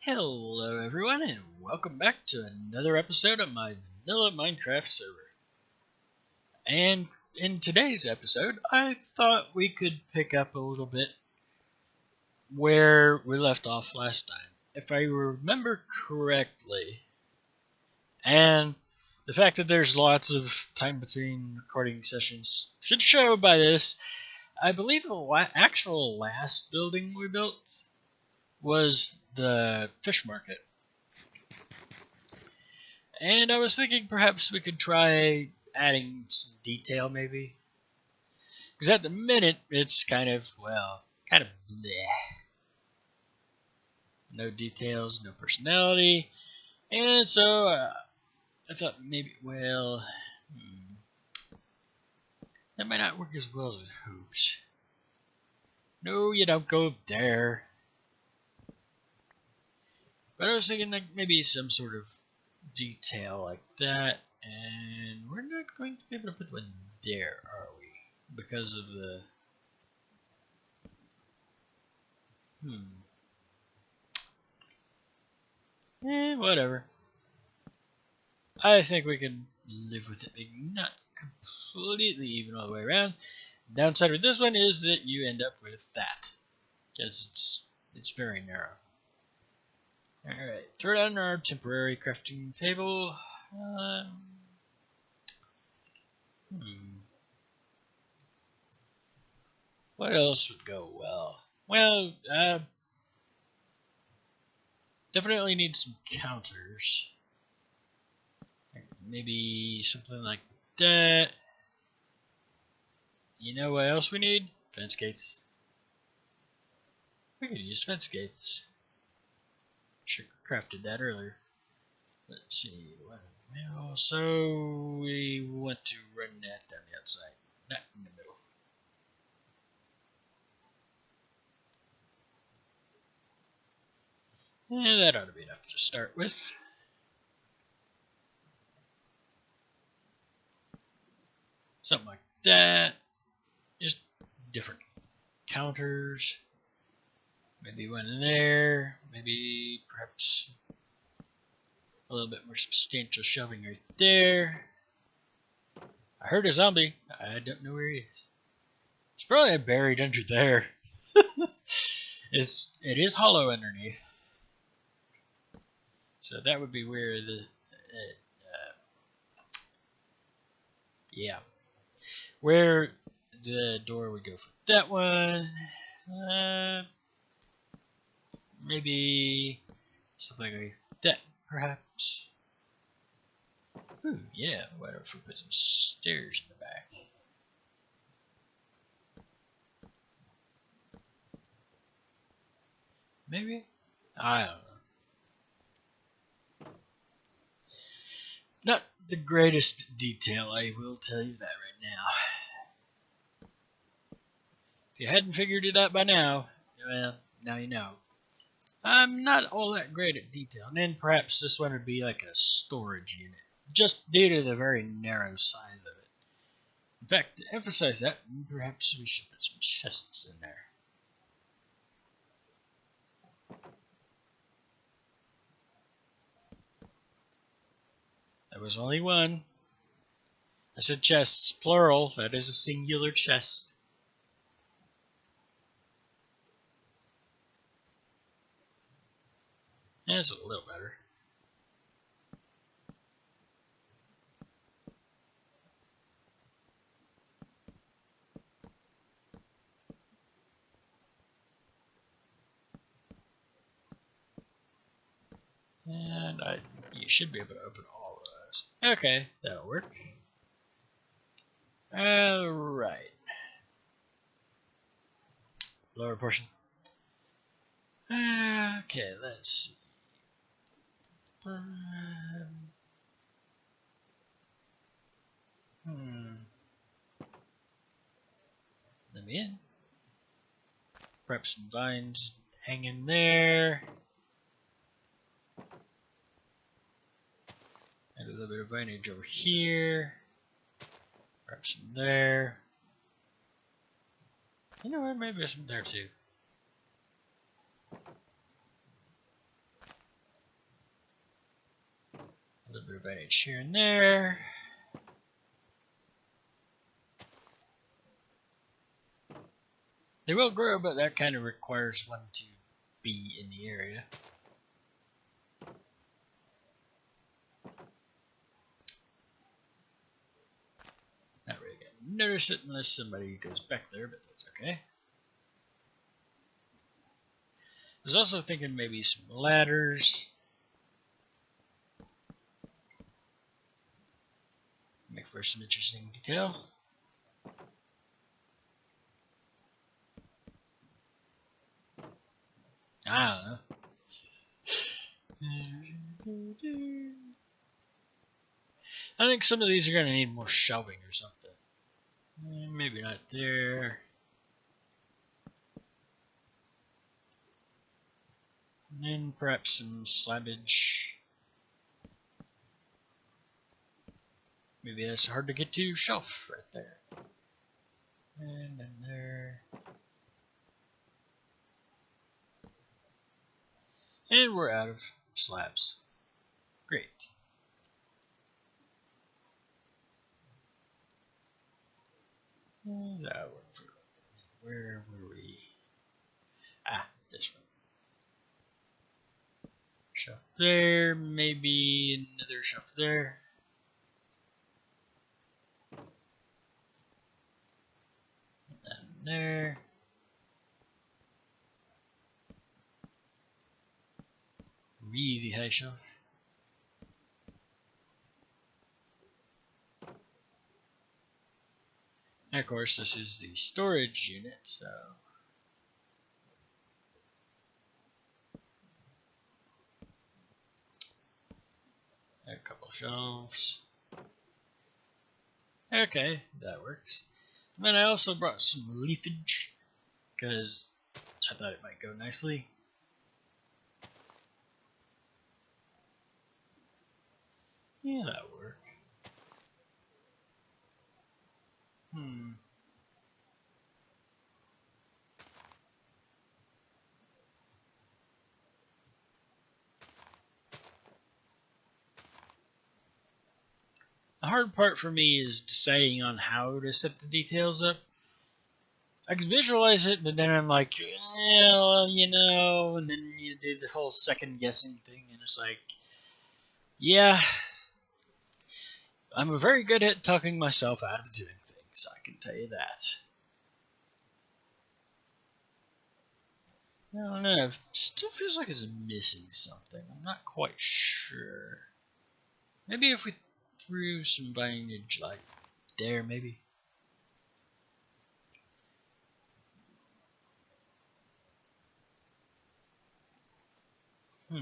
Hello everyone and welcome back to another episode of my vanilla Minecraft server. And in today's episode, I thought we could pick up a little bit where we left off last time. If I remember correctly, and the fact that there's lots of time between recording sessions should show by this, I believe the actual last building we built was the fish market. And I was thinking perhaps we could try adding some detail maybe. Because at the minute it's kind of bleh. No details, no personality. And so I thought maybe, that might not work as well as with hoops. No, you don't go there. But I was thinking like maybe some sort of detail like that, and we're not going to be able to put one there, are we? Because of the whatever. I think we can live with it being not completely even all the way around. Downside with this one is that you end up with that, because it's very narrow. Alright, throw down our temporary crafting table. What else would go well? Well, definitely need some counters. Maybe something like that. You know what else we need? Fence gates. We could use fence gates. Should have crafted that earlier. Let's see. So we want to run that down the outside, not in the middle. And that ought to be enough to start with. Something like that. Just different counters. Maybe one in there. Maybe perhaps a little bit more substantial shelving right there. I heard a zombie. I don't know where he is. It's probably buried under there. It is hollow underneath. So that would be where where the door would go for that one. Maybe something like that, perhaps. Ooh, yeah, what if we put some stairs in the back? Maybe? I don't know. Not the greatest detail, I will tell you that right now. If you hadn't figured it out by now, well, now you know. I'm not all that great at detail, and then perhaps this one would be like a storage unit, just due to the very narrow size of it. In fact, to emphasize that, perhaps we should put some chests in there. There was only one. I said chests, plural. That is a singular chest. That's a little better. And you should be able to open all of those. Okay, that'll work. Alright. Lower portion. Okay, let's see. Let me in. Perhaps some vines hanging there. And a little bit of vinage over here. Perhaps some there. You know what? Maybe some there too. little bit of edge here and there. They will grow, but that kind of requires one to be in the area. Not really gonna notice it unless somebody goes back there, but that's okay. I was also thinking maybe some ladders. Make for some interesting detail. I don't know. I think some of these are going to need more shelving or something. Maybe not there. And then perhaps some slabbage. Maybe that's hard to get to. Shelf right there. And then there. And we're out of slabs. Great. Where were we? Ah, this one. Shelf there, maybe another shelf there. And there. Really high shelf. And of course, this is the storage unit, so a couple shelves. Okay, that works. And then I also brought some leafage because I thought it might go nicely. Yeah, that'll work. The hard part for me is deciding on how to set the details up. I can visualize it, but then I'm like, yeah, well, you know, and then you do this whole second guessing thing, and it's like, yeah, I'm very good at talking myself out of doing things, I can tell you that. I don't know, it still feels like it's missing something. I'm not quite sure. Maybe if we threw some vintage like there, maybe. I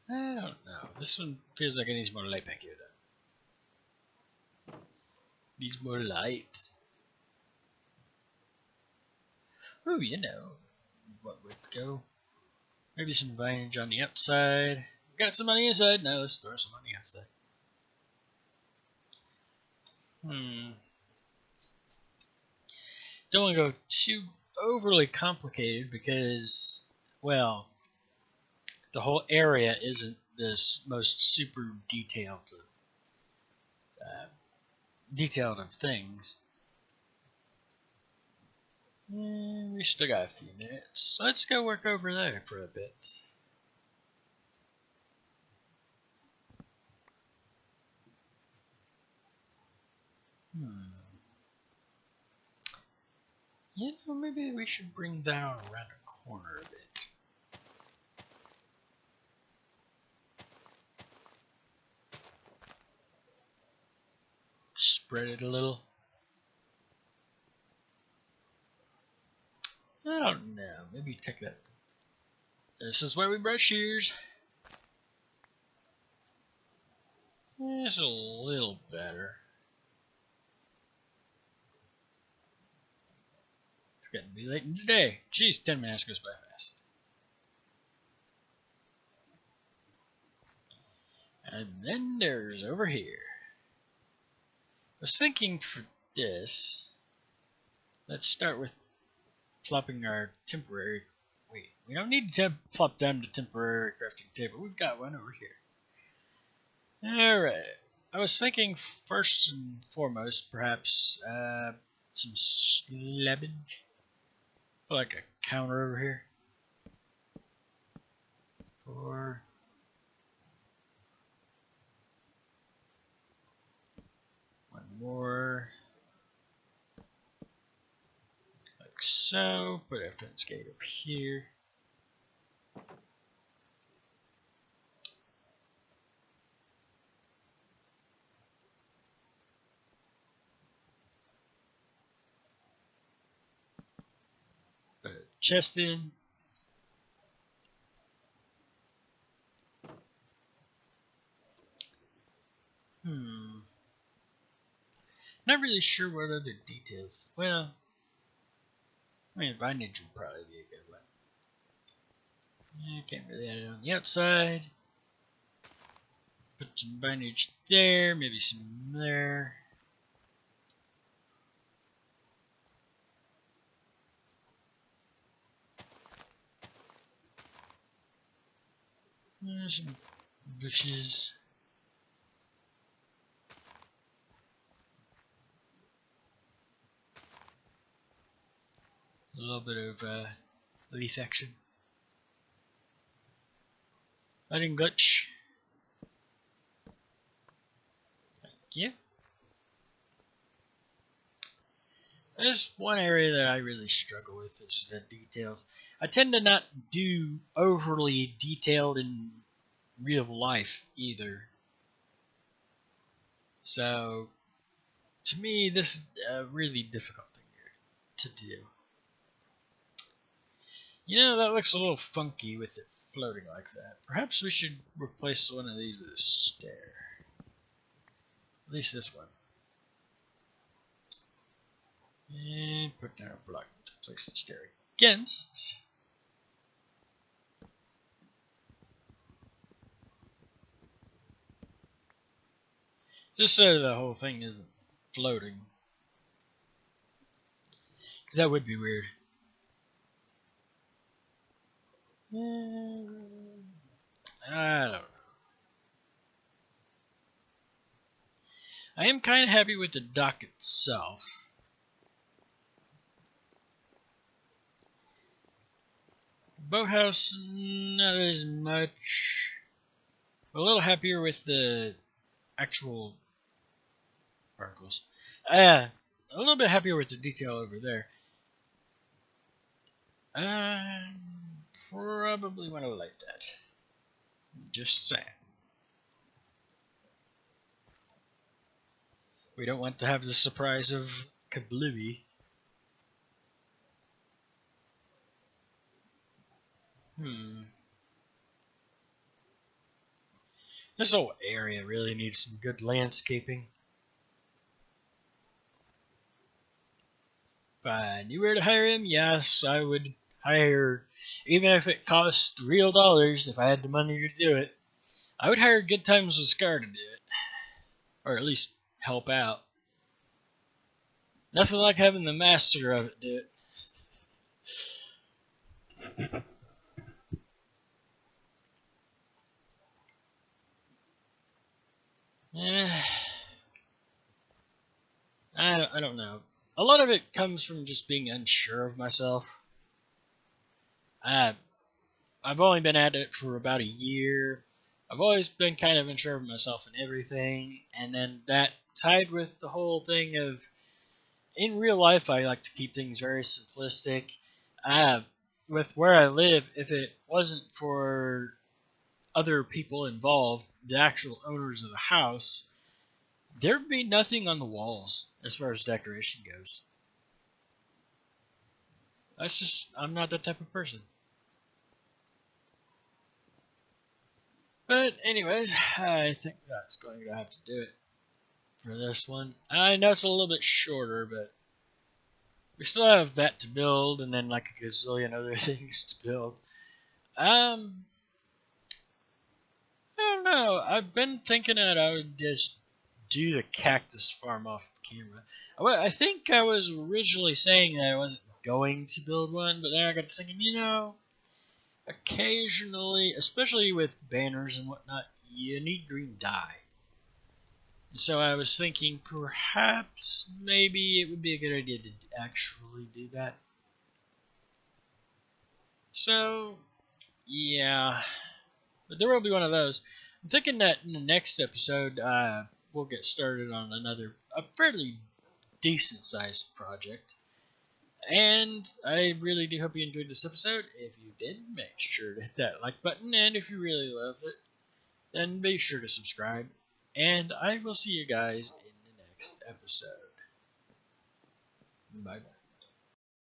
don't know. This one feels like it needs more light back here, though. Needs more light. Oh, you know what would go. Maybe some vintage on the outside. Got some on the inside? No, let's throw some on the outside. Don't want to go too overly complicated because, well, the whole area isn't this most super detailed of things. We still got a few minutes. Let's go work over there for a bit. You know, maybe we should bring down around a corner a bit. Spread it a little. I don't know. Maybe take that. This is where we brush shears. It's a little better. It's getting to be late in the day. Jeez, 10 minutes goes by fast. And then there's over here. I was thinking for this. Let's start with plopping our temporary. Wait, we don't need to plop down the temporary crafting table. We've got one over here. Alright. I was thinking first and foremost, perhaps, some slabbage. Like a counter over here. For one more. Like so. Put a fence gate over here. Put a chest in. Not really sure what other details. Well, I mean, bindage would probably be a good one. Yeah, can't really add it on the outside. Put some bindage there, maybe some there. Some bushes. A little bit of leaf action. Lighting glitch. Thank you. There's one area that I really struggle with is the details. I tend to not do overly detailed in real life either. So, to me, this is a really difficult thing to do. You know, that looks a little funky with it floating like that. Perhaps we should replace one of these with a stair. At least this one. And put down a block to place the stair against. Just so the whole thing isn't floating. Because that would be weird. I don't know. I am kind of happy with the dock itself. Boathouse, not as much. A little happier with the actual particles. A little bit happier with the detail over there. Probably want to light that. Just saying. We don't want to have the surprise of kablooey. This whole area really needs some good landscaping. If I knew where to hire him, yes, I would hire, even if it cost real dollars, if I had the money to do it, I would hire Good Times with Scar to do it. Or at least help out. Nothing like having the master of it do it. I don't know. A lot of it comes from just being unsure of myself. I've only been at it for about a year. I've always been kind of unsure of myself and everything, and then that tied with the whole thing of, in real life, I like to keep things very simplistic. With where I live, if it wasn't for other people involved, the actual owners of the house, there'd be nothing on the walls as far as decoration goes. I'm not that type of person. But anyways, I think that's going to have to do it for this one. I know it's a little bit shorter, but we still have that to build, and then like a gazillion other things to build. I don't know. I've been thinking that I would just do the cactus farm off camera. Well, I think I was originally saying that I wasn't going to build one, but then I got to thinking, occasionally, especially with banners and whatnot, you need green dye. So I was thinking perhaps maybe it would be a good idea to actually do that. So, yeah. But there will be one of those. I'm thinking that in the next episode, we'll get started on a fairly decent sized project. And I really do hope you enjoyed this episode. If you did, make sure to hit that like button. And if you really loved it, then be sure to subscribe. And I will see you guys in the next episode. Bye.